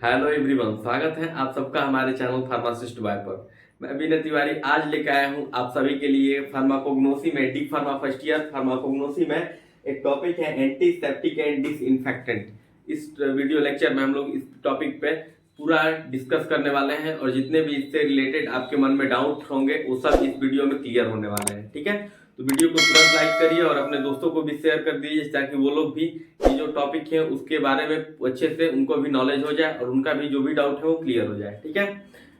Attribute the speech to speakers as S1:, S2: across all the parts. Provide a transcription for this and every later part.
S1: Hello everyone, स्वागत है आप सबका हमारे चैनल फार्मासिस्ट बाय पर। मैं विनय तिवारी आज लेकर आया हूं आप सभी के लिए फार्माकोग्नोसी में D pharma first year pharmacognosy में एक टॉपिक है एंटीसेप्टिक एंड डिसइंफेक्टेंट। इस वीडियो लेक्चर में हम लोग इस टॉपिक पे पूरा डिस्कस करने वाले हैं और जितने भी इससे रिलेटेड आपके मन में डाउट होंगे वो सब इस वीडियो में क्लियर होने वाले हैं। ठीक है, तो वीडियो को तुरंत लाइक करिए और अपने दोस्तों को भी शेयर कर दीजिए ताकि वो लोग भी ये जो टॉपिक है उसके बारे में अच्छे से उनको भी नॉलेज हो जाए और उनका भी जो भी डाउट है वो क्लियर हो जाए। ठीक है,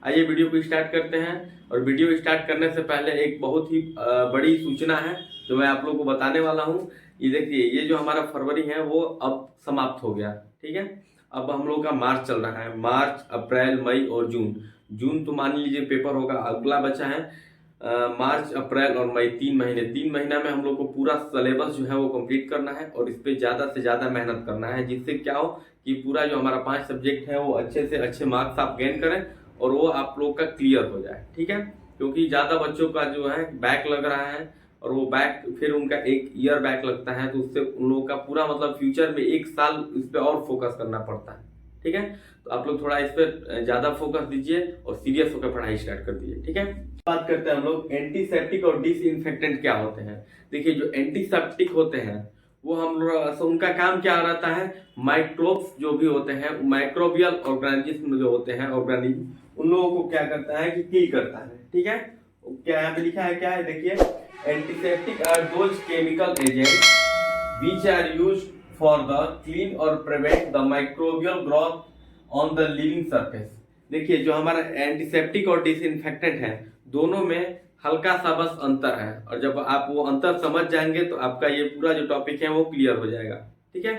S1: आइए वीडियो को स्टार्ट करते हैं। और वीडियो स्टार्ट करने से पहले एक बहुत ही बड़ी सूचना है जो मैं आप लोगों को बताने वाला हूँ। ये देखिए, ये जो हमारा फरवरी है वो अब समाप्त हो गया। ठीक है, अब हम लोग का मार्च चल रहा है। मार्च, अप्रैल, मई और जून। जून तो मान लीजिए पेपर होगा, अगला बचा है मार्च, अप्रैल और मई। 3 महीना में हम लोग को पूरा सिलेबस जो है वो कंप्लीट करना है और इस पे ज़्यादा से ज़्यादा मेहनत करना है, जिससे क्या हो कि पूरा जो हमारा 5 सब्जेक्ट है वो अच्छे से अच्छे मार्क्स आप गेन करें और वो आप लोग का क्लियर हो जाए। ठीक है, क्योंकि ज़्यादा बच्चों का जो है बैक लग रहा है और वो बैक फिर उनका 1 ईयर बैक लगता है, तो उससे उन लोगों का पूरा मतलब फ्यूचर में 1 साल इस पर और फोकस करना पड़ता है। ठीक है, तो आप लोग थोड़ा इस पर ज़्यादा फोकस दीजिए और सीरियस होकर पढ़ाई स्टार्ट कर दीजिए। ठीक है, बात करते हैं हम लोग एंटीसेप्टिक और डिसइंफेक्टेंट क्या होते हैं। देखिए, जो एंटीसेप्टिक होते हैं वो हम लोग उनका काम क्या रहता है, माइक्रोब्स जो भी होते हैं, माइक्रोबियल ऑर्गेनिज्म जो होते हैं, ऑर्गेनिज्म उन लोगों को क्या करता है कि किल करता है। ठीक है, क्या यहाँ पे लिखा है, क्या है देखिए, antiseptic are those chemical agent which are used for the clean or prevent the microbial growth on the living surface। देखिए, जो हमारा एंटीसेप्टिक और डिसइंफेक्टेंट है दोनों में हल्का सा बस अंतर है और जब आप वो अंतर समझ जाएंगे तो आपका ये पूरा जो टॉपिक है वो क्लियर हो जाएगा। ठीक है,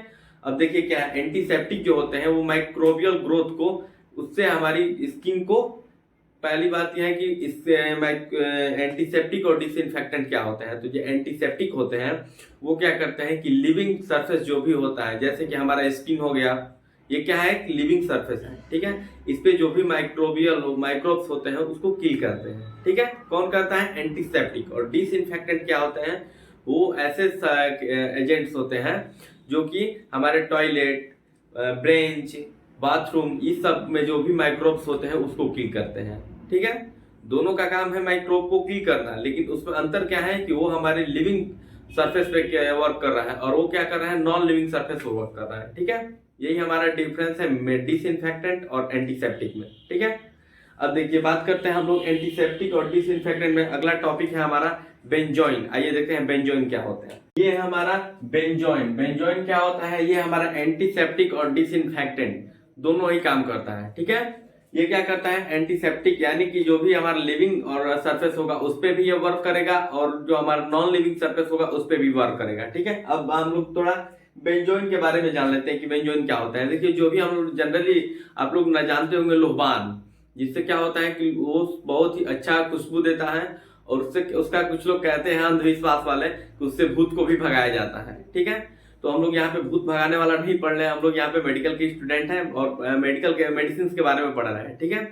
S1: अब देखिए क्या है, एंटीसेप्टिक जो होते हैं वो माइक्रोबियल ग्रोथ को, उससे हमारी स्किन को, पहली बात यह है कि इससे एंटीसेप्टिक और डिसइंफेक्टेंट क्या होते हैं। तो जो एंटीसेप्टिक होते हैं वो क्या करते हैं कि लिविंग सरफेस जो भी होता है, जैसे कि हमारा स्किन हो गया, ये क्या है कि लिविंग सरफेस है। ठीक है, इस पे जो भी माइक्रोब्स होते हैं उसको किल करते हैं। ठीक है, कौन करता है, एंटीसेप्टिक। और डिसइंफेक्टेंट क्या होते हैं, वो ऐसे एजेंट्स होते हैं जो कि हमारे टॉयलेट, ब्रेंच, बाथरूम, इस सब में जो भी माइक्रोब्स होते हैं उसको किल करते हैं। ठीक है, दोनों का काम है माइक्रोब को किल करना, लेकिन उसमें अंतर क्या है कि वो हमारे लिविंग सरफेस पे वर्क कर रहा है और वो क्या कर रहा है, नॉन लिविंग सरफेस पे वर्क कर रहा है। ठीक है, यही हमारा डिफरेंस है डिसइंफेक्टेंट और एंटीसेप्टिक में। ठीक है, अब देखिए बात करते हैं हम लोग एंटीसेप्टिक और डिसइंफेक्टेंट में। अगला टॉपिक है हमारा बेंजोइन। आइए देखते हैं बेंजोइन क्या होता है। ये है हमारा बेंजोइन। बेंजोइन क्या होता है, ये हमारा एंटीसेप्टिक और डिसइंफेक्टेंट दोनों ही काम करता है। ठीक है, ये क्या करता है, एंटीसेप्टिक यानी कि जो भी हमारा लिविंग और सरफेस होगा उस पे भी ये वर्क करेगा और जो हमारा नॉन लिविंग सरफेस होगा उस पे भी वर्क करेगा। ठीक है, अब हम लोग थोड़ा बेंजोइन के बारे में जान लेते हैं कि बेंजोइन क्या होता है। देखिए, जो भी हम लोग जनरली आप लोग ना जानते होंगे लोहबान, जिससे क्या होता है कि वो बहुत ही अच्छा खुशबू देता है और उससे उसका कुछ लोग कहते हैं अंधविश्वास वाले कि उससे भूत को भी भगाया जाता है। ठीक है, तो हम लोग यहाँ पे भूत भगाने वाला नहीं पढ़ रहे हैं, हम लोग यहाँ पे मेडिकल के स्टूडेंट हैं और मेडिकल के मेडिसिन के बारे में पढ़ रहे हैं। ठीक है,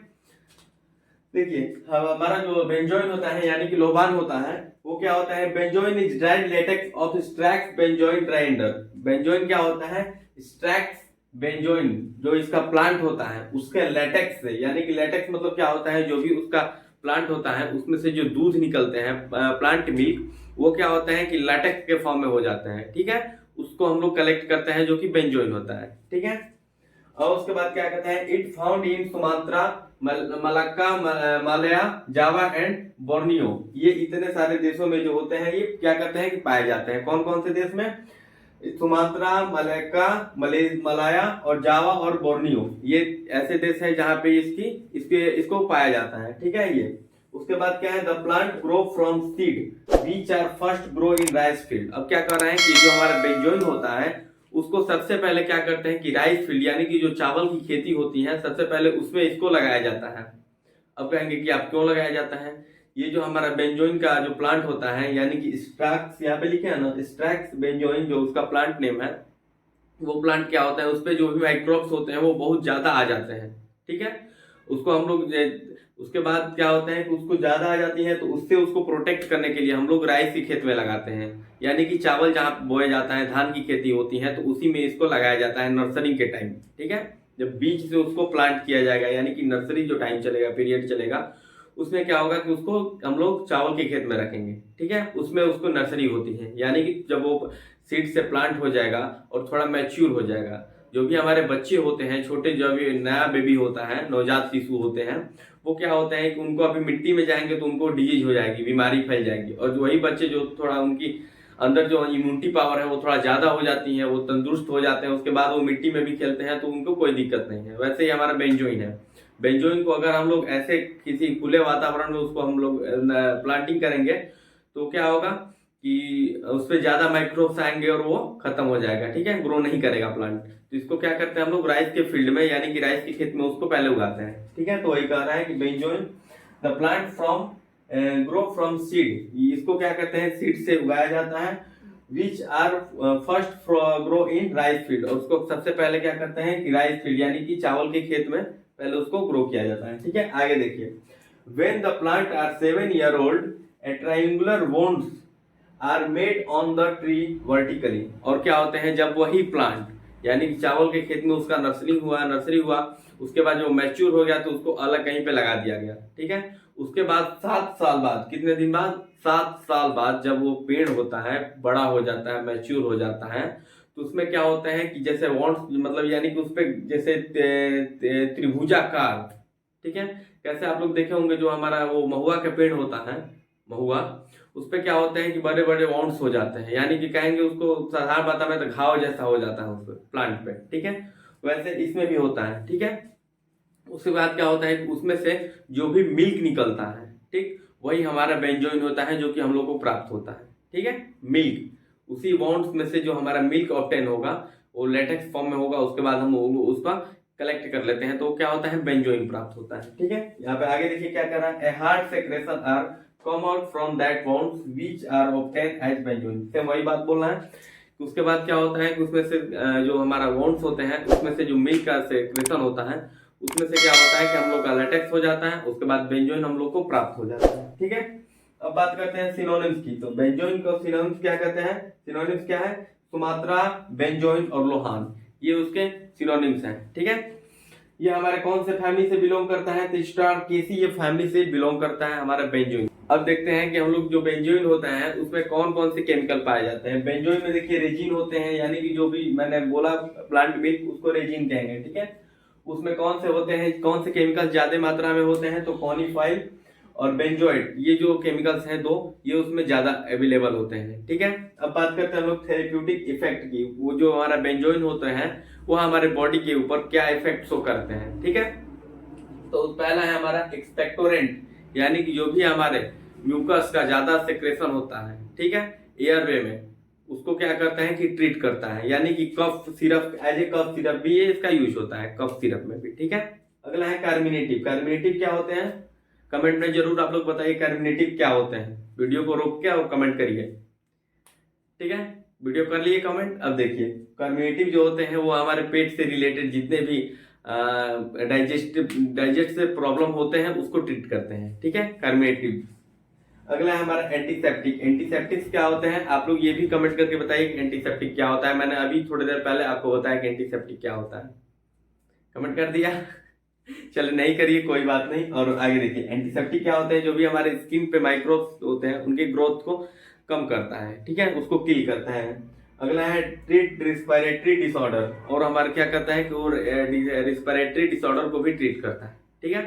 S1: देखिए हमारा जो बेंजोइन होता है यानी कि लोबान होता है, वो क्या होता है, benzoin is dried latex of styrax benzoin Dryander. Benzoin क्या होता है, स्ट्रैक्स बेंजोइन जो इसका प्लांट होता है उसके लेटेक्स से, यानी कि लेटेक्स मतलब क्या होता है, जो भी उसका प्लांट होता है उसमें से जो दूध निकलते हैं, प्लांट मिल्क, वो क्या होता है कि लेटेक्स के फॉर्म में हो जाते हैं। ठीक है, उसको हम लोग कलेक्ट करते हैं जो कि बेंजोइन होता है। ठीक है, और उसके बाद क्या कहते हैं, it found in Sumatra, Malacca, Malaya, Java and Borneo. ये इतने सारे देशों में जो होते हैं ये क्या करते हैं कि पाए जाते हैं। कौन कौन से देश में, सुमात्रा, मलाक्का, मलाया और जावा और बोर्नियो, ये ऐसे देश है जहां पे इसको पाया जाता है। ठीक है, ये उसके बाद क्या है, the plant grow from seed which are first grow in rice field. अब क्या कर रहे हैं कि जो हमारा बेंजोइन होता है उसको सबसे पहले क्या करते हैं कि राइस फील्ड यानी कि जो चावल की खेती होती है सबसे पहले उसमें इसको लगाया जाता है। अब कहेंगे कि आप क्यों लगाया जाता है, ये जो हमारा बेंजोइन का जो प्लांट होता है यानी कि स्ट्रैक्स, यहाँ पे लिखे हैं ना स्ट्रैक्स बेंजोइन, जो उसका प्लांट नेम है, वो प्लांट क्या होता है, उस पर जो भी माइक्रोब्स होते हैं वो बहुत ज्यादा आ जाते हैं। ठीक है, उसको हम लोग उसके बाद क्या होता है कि उसको ज्यादा आ जाती है तो उससे उसको प्रोटेक्ट करने के लिए हम लोग राइस की खेत में लगाते हैं, यानी कि चावल जहाँ बोया जाता है, धान की खेती होती है तो उसी में इसको लगाया जाता है नर्सरिंग के टाइम। ठीक है, जब बीज से उसको प्लांट किया जाएगा, यानी कि नर्सरी जो टाइम चलेगा, पीरियड चलेगा, उसमें क्या होगा कि उसको हम लोग चावल के खेत में रखेंगे, ठीक है। उसमें उसको नर्सरी होती है, यानी कि जब वो सीड से प्लांट हो जाएगा और थोड़ा मैच्योर हो जाएगा, जो भी हमारे बच्चे होते हैं छोटे, जो भी नया बेबी होता है, नवजात शिशु होते हैं, वो क्या होता है कि उनको अभी मिट्टी में जाएंगे तो उनको डिजीज हो जाएगी, बीमारी फैल जाएगी। और जो वही बच्चे जो थोड़ा उनकी अंदर जो इम्यूनिटी पावर है वो थोड़ा ज़्यादा हो जाती है, वो तंदुरुस्त हो जाते हैं, उसके बाद वो मिट्टी में भी खेलते हैं तो उनको कोई दिक्कत नहीं है। वैसे ही हमारा बेंजोइन है, बेंजोइन को अगर हम लोग ऐसे किसी खुले वातावरण में उसको हम लोग प्लांटिंग करेंगे तो क्या होगा कि उस पर ज़्यादा माइक्रोब्स आएंगे और वो खत्म हो जाएगा, ठीक है, ग्रो नहीं करेगा प्लांट। तो इसको क्या करते हैं हम लोग राइस के फील्ड में, यानी कि राइस के खेत में उसको पहले उगाते हैं, ठीक है। तो वही कह रहा है कि benzoin the plant from grow from seed, इसको क्या कहते हैं, सीड से उगाया जाता है। Which are first grow in rice field, और उसको सबसे पहले क्या करते हैं कि राइस फील्ड यानी कि चावल के खेत में पहले उसको ग्रो किया जाता है, ठीक है। आगे देखिए, when the plant are 7 year old a triangular wounds are made on the tree vertically. और क्या होते हैं, जब वही प्लांट यानी कि चावल के खेत में उसका नर्सरी हुआ, उसके बाद जो मैच्योर हो गया तो उसको अलग कहीं पे लगा दिया गया, ठीक है। उसके बाद 7 साल बाद, कितने दिन बाद, 7 साल बाद जब वो पेड़ होता है, बड़ा हो जाता है, मैच्योर हो जाता है, तो उसमें क्या होता है कि जैसे वॉन्ट्स, मतलब यानी कि उस पर जैसे त्रिभुजाकार, ठीक है। कैसे आप लोग देखे होंगे जो हमारा वो महुआ का पेड़ होता है, महुआ, उस पर क्या होते हैं कि बड़े बड़े वॉन्ट्स हो जाते हैं, यानी कि कहेंगे उसको साधारण भाषा में तो घाव जैसा हो जाता है उस प्लांट पे, ठीक है। वैसे इसमें भी होता है, ठीक है। उसके बाद क्या होता है कि उसमें से जो भी मिल्क निकलता है, ठीक, वही हमारा बेंजोइन होता है जो कि हम लोग को प्राप्त होता है, ठीक है। मिल्क, उसी वॉन्ट्स में से जो हमारा मिल्क ऑब्टेन होगा वो लेटेक्स फॉर्म में होगा, उसके बाद हम उसका कलेक्ट कर लेते हैं तो क्या होता है, बेंजोइन प्राप्त होता है, ठीक है। यहाँ पे आगे देखिए क्या कर रहा है, a hard secretion are come out from that bonds which are obtained as benzoin। से वही बात बोल रहा है। उसके बाद क्या होता है कि उसमें से जो हमारा bonds होते हैं उसमें से जो मिल्क का सेक्रेशन होता है उसमें से क्या होता है कि हम लोग का लेटेक्स हो जाता है, उसके बाद बेंजोइन हम लोग को प्राप्त हो जाता है, ठीक है। अब बात करते हैं सिनोनिम्स की। तो बेंजोइन को सिनोनिम्स क्या कहते हैं, सिनोनिम्स क्या है, सुमात्रा, बेंजोइन और लोहान, ये उसके सिनोनिम्स हैं, ठीक है। ये हमारे कौन से फैमिली से बिलोंग करता है, तो स्टारकेसी ये फैमिली से बिलोंग करता है हमारा बेंजोइन। अब देखते हैं कि हम लोग जो बेंजोइन होता है उसमें कौन कौन से केमिकल पाए जाते हैं। बेंजोइन में देखिए रेजिन होते हैं, यानी कि जो भी मैंने बोला प्लांट मिल्क उसको रेजिन कहेंगे, ठीक है। उसमें कौन से होते हैं, कौन से केमिकल ज्यादा मात्रा में होते हैं, तो कॉनिफाइल और बेंजोइड, ये जो केमिकल्स हैं दो, ये उसमें ज्यादा अवेलेबल होते हैं, ठीक है। अब बात करते हैं हम लोग थेरेप्यूटिक इफेक्ट की। वो जो हमारा बेंजोइन होते हैं वो हमारे बॉडी के ऊपर क्या इफेक्ट शो करते हैं, ठीक है। तो पहला है हमारा एक्सपेक्टोरेंट, यानी कि जो भी हमारे म्यूकस का ज्यादा सेक्रेशन होता है, ठीक है, एयरवे में, उसको क्या करता है कि ट्रीट करता है, यानी कि cough syrup, as a cough syrup भी इसका यूज होता है, कफ सिरप में भी, ठीक है। अगला है कार्मिनेटिव। कार्मिनेटिव क्या होते हैं, कमेंट में जरूर आप लोग बताइए कार्मिनेटिव क्या होते हैं। वीडियो को रोक के और कमेंट करिए, ठीक है। वीडियो कर लिए कमेंट। अब देखिए कार्मिनेटिव जो होते हैं वो हमारे पेट से रिलेटेड जितने भी डाइजेस्ट से प्रॉब्लम होते हैं उसको ट्रीट करते हैं, ठीक है, कार्मिनेटिव। अगला है हमारा एंटीसेप्टिक। एंटीसेप्टिक्स क्या होते हैं, आप लोग ये भी कमेंट करके बताइए कि एंटीसेप्टिक क्या होता है। मैंने अभी थोड़ी देर पहले आपको बताया कि एंटीसेप्टिक क्या होता है, कमेंट कर दिया चलो नहीं करिए कोई बात नहीं। और आगे देखिए एंटीसेप्टिक क्या होते हैं, जो भी हमारे स्किन पे माइक्रोब्स होते हैं उनके ग्रोथ को कम करता है, ठीक है, उसको किल करता है। अगला है ट्रीट रिस्पिरेटरी डिसऑर्डर, और हमारा क्या करता है कि वो रिस्पिरेटरी डिसऑर्डर को भी ट्रीट करता है, ठीक है।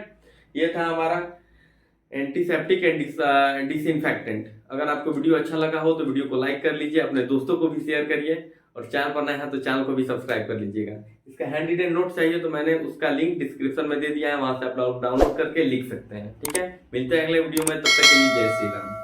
S1: ये था हमारा एंटीसेप्टिक एंड डिसइंफेक्टेंट। अगर आपको वीडियो अच्छा लगा हो तो वीडियो को लाइक कर लीजिए, अपने दोस्तों को भी शेयर करिए, और चैनल पर नया है तो चैनल को भी सब्सक्राइब कर लीजिएगा। इसका हैंड रिटेन नोट चाहिए तो मैंने उसका लिंक डिस्क्रिप्शन में दे दिया है, वहां से आप डाउनलोड करके लिख सकते हैं, ठीक है। मिलते हैं अगले वीडियो में, तब तक के लिए जय श्री राम।